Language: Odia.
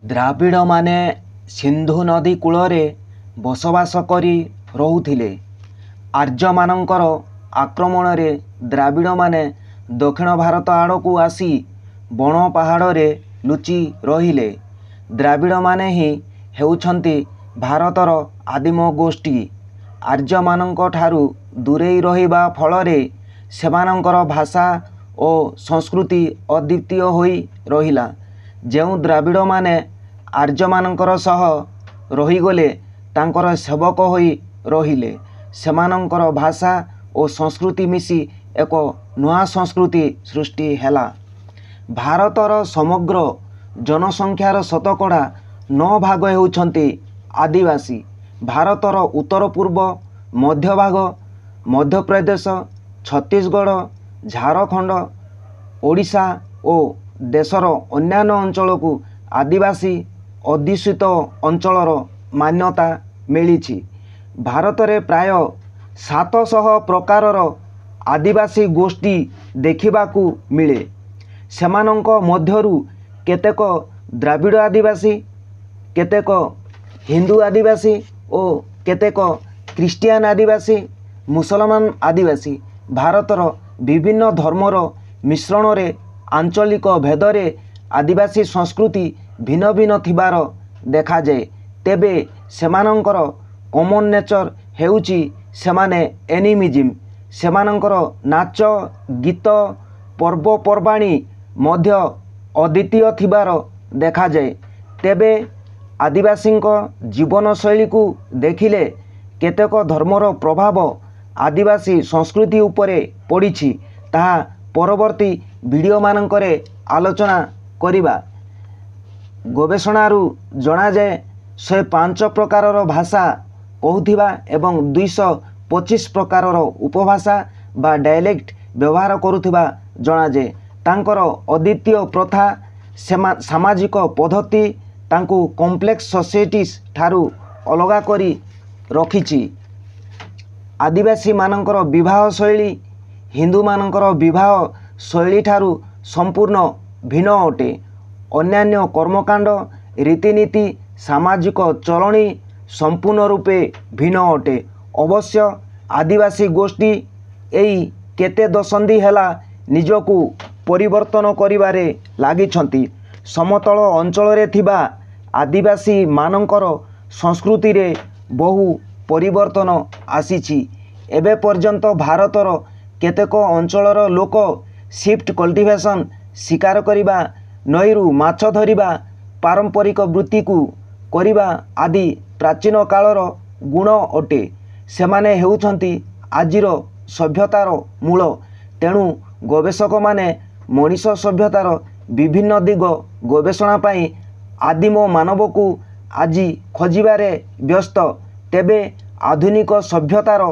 ଦ୍ରାବିଡ଼ ମାନେ ସିନ୍ଧୁ ନଦୀ କୂଳରେ ବସବାସ କରି ରହୁଥିଲେ। ଆର୍ଯ୍ୟମାନଙ୍କର ଆକ୍ରମଣରେ ଦ୍ରାବିଡ଼ମାନେ ଦକ୍ଷିଣ ଭାରତ ଆଡ଼କୁ ଆସି ବଣ ପାହାଡ଼ରେ ଲୁଚି ରହିଲେ। ଦ୍ରାବିଡ଼ମାନେ ହିଁ ହେଉଛନ୍ତି ଭାରତର ଆଦିମ ଗୋଷ୍ଠୀ। ଆର୍ଯ୍ୟମାନଙ୍କ ଠାରୁ ଦୂରେଇ ରହିବା ଫଳରେ ସେମାନଙ୍କର ଭାଷା ଓ ସଂସ୍କୃତି ଅଦ୍ୱିତୀୟ ହୋଇ ରହିଲା। ଯେଉଁ ଦ୍ରାବିଡ଼ମାନେ ଆର୍ଯ୍ୟମାନଙ୍କର ସହ ରହିଗଲେ, ତାଙ୍କର ସେବକ ହୋଇ ରହିଲେ, ସେମାନଙ୍କର ଭାଷା ଓ ସଂସ୍କୃତି ମିଶି ଏକ ନୂଆ ସଂସ୍କୃତି ସୃଷ୍ଟି ହେଲା। ଭାରତର ସମଗ୍ର ଜନସଂଖ୍ୟାର ଶତକଡ଼ା 9% ହେଉଛନ୍ତି ଆଦିବାସୀ। ଭାରତର ଉତ୍ତର ପୂର୍ବ, ମଧ୍ୟଭାଗ, ମଧ୍ୟପ୍ରଦେଶ, ଛତିଶଗଡ଼, ଝାଡ଼ଖଣ୍ଡ, ଓଡ଼ିଶା ଓ ଦେଶର ଅନ୍ୟାନ୍ୟ ଅଞ୍ଚଳକୁ ଆଦିବାସୀ ଅଧ୍ୟୁଷିତ ଅଞ୍ଚଳର ମାନ୍ୟତା ମିଳିଛି। ଭାରତରେ ପ୍ରାୟ 700 ପ୍ରକାରର ଆଦିବାସୀ ଗୋଷ୍ଠୀ ଦେଖିବାକୁ ମିଳେ। ସେମାନଙ୍କ ମଧ୍ୟରୁ କେତେକ ଦ୍ରାବିଡ଼ ଆଦିବାସୀ, କେତେକ ହିନ୍ଦୁ ଆଦିବାସୀ ଓ କେତେକ ଖ୍ରୀଷ୍ଟିଆନ ଆଦିବାସୀ, ମୁସଲମାନ ଆଦିବାସୀ। ଭାରତର ବିଭିନ୍ନ ଧର୍ମର ମିଶ୍ରଣରେ ଆଞ୍ଚଳିକ ଭେଦରେ ଆଦିବାସୀ ସଂସ୍କୃତି ଭିନ୍ନ ଭିନ୍ନ ଥିବାର ଦେଖାଯାଏ। ତେବେ ସେମାନଙ୍କର କମନ୍ ନେଚର ହେଉଛି ସେମାନେ ଏନିମିଜିମ୍। ସେମାନଙ୍କର ନାଚ, ଗୀତ, ପର୍ବପର୍ବାଣି ମଧ୍ୟ ଅଦ୍ୱିତୀୟ ଥିବାର ଦେଖାଯାଏ। ତେବେ ଆଦିବାସୀଙ୍କ ଜୀବନଶୈଳୀକୁ ଦେଖିଲେ କେତେକ ଧର୍ମର ପ୍ରଭାବ ଆଦିବାସୀ ସଂସ୍କୃତି ଉପରେ ପଡ଼ିଛି, ତାହା ପରବର୍ତ୍ତୀ ଭିଡ଼ିଓମାନଙ୍କରେ ଆଲୋଚନା କରିବା। ଗବେଷଣାରୁ ଜଣାଯାଏ 105 ପ୍ରକାରର ଭାଷା କହୁଥିବା ଏବଂ 225 ପ୍ରକାରର ଉପଭାଷା ବା ଡାଇଲେକ୍ଟ ବ୍ୟବହାର କରୁଥିବା ଜଣାଯାଏ। ତାଙ୍କର ଅଦ୍ୱିତୀୟ ପ୍ରଥା, ସାମାଜିକ ପଦ୍ଧତି ତାଙ୍କୁ କମ୍ପ୍ଲେକ୍ସ ସୋସାଇଟିସ୍ ଠାରୁ ଅଲଗା କରି ରଖିଛି। ଆଦିବାସୀମାନଙ୍କର ବିବାହ ଶୈଳୀ ହିନ୍ଦୁମାନଙ୍କର ବିବାହ ଶୈଳୀଠାରୁ ସମ୍ପୂର୍ଣ୍ଣ ଭିନ୍ନ ଅଟେ। ଅନ୍ୟାନ୍ୟ କର୍ମକାଣ୍ଡ, ରୀତିନୀତି, ସାମାଜିକ ଚଳଣି ସମ୍ପୂର୍ଣ୍ଣ ରୂପେ ଭିନ୍ନ ଅଟେ। ଅବଶ୍ୟ ଆଦିବାସୀ ଗୋଷ୍ଠୀ ଏଇ କେତେ ଦଶନ୍ଧି ହେଲା ନିଜକୁ ପରିବର୍ତ୍ତନ କରିବାରେ ଲାଗିଛନ୍ତି। ସମତଳ ଅଞ୍ଚଳରେ ଥିବା ଆଦିବାସୀମାନଙ୍କର ସଂସ୍କୃତିରେ ବହୁ ପରିବର୍ତ୍ତନ ଆସିଛି। ଏବେ ପର୍ଯ୍ୟନ୍ତ ଭାରତର କେତେକ ଅଞ୍ଚଳର ଲୋକ ଶିଫ୍ଟ କଲ୍ଟିଭେସନ୍, ଶିକାର କରିବା, ନଈରୁ ମାଛ ଧରିବା, ପାରମ୍ପରିକ ବୃତ୍ତିକୁ କରିବା ଆଦି ପ୍ରାଚୀନ କାଳର ଗୁଣ ଅଟେ। ସେମାନେ ହେଉଛନ୍ତି ଆଜିର ସଭ୍ୟତାର ମୂଳ। ତେଣୁ ଗବେଷକମାନେ ମଣିଷ ସଭ୍ୟତାର ବିଭିନ୍ନ ଦିଗ ଗବେଷଣା ପାଇଁ ଆଦିମ ମାନବକୁ ଆଜି ଖୋଜିବାରେ ବ୍ୟସ୍ତ। ତେବେ ଆଧୁନିକ ସଭ୍ୟତାର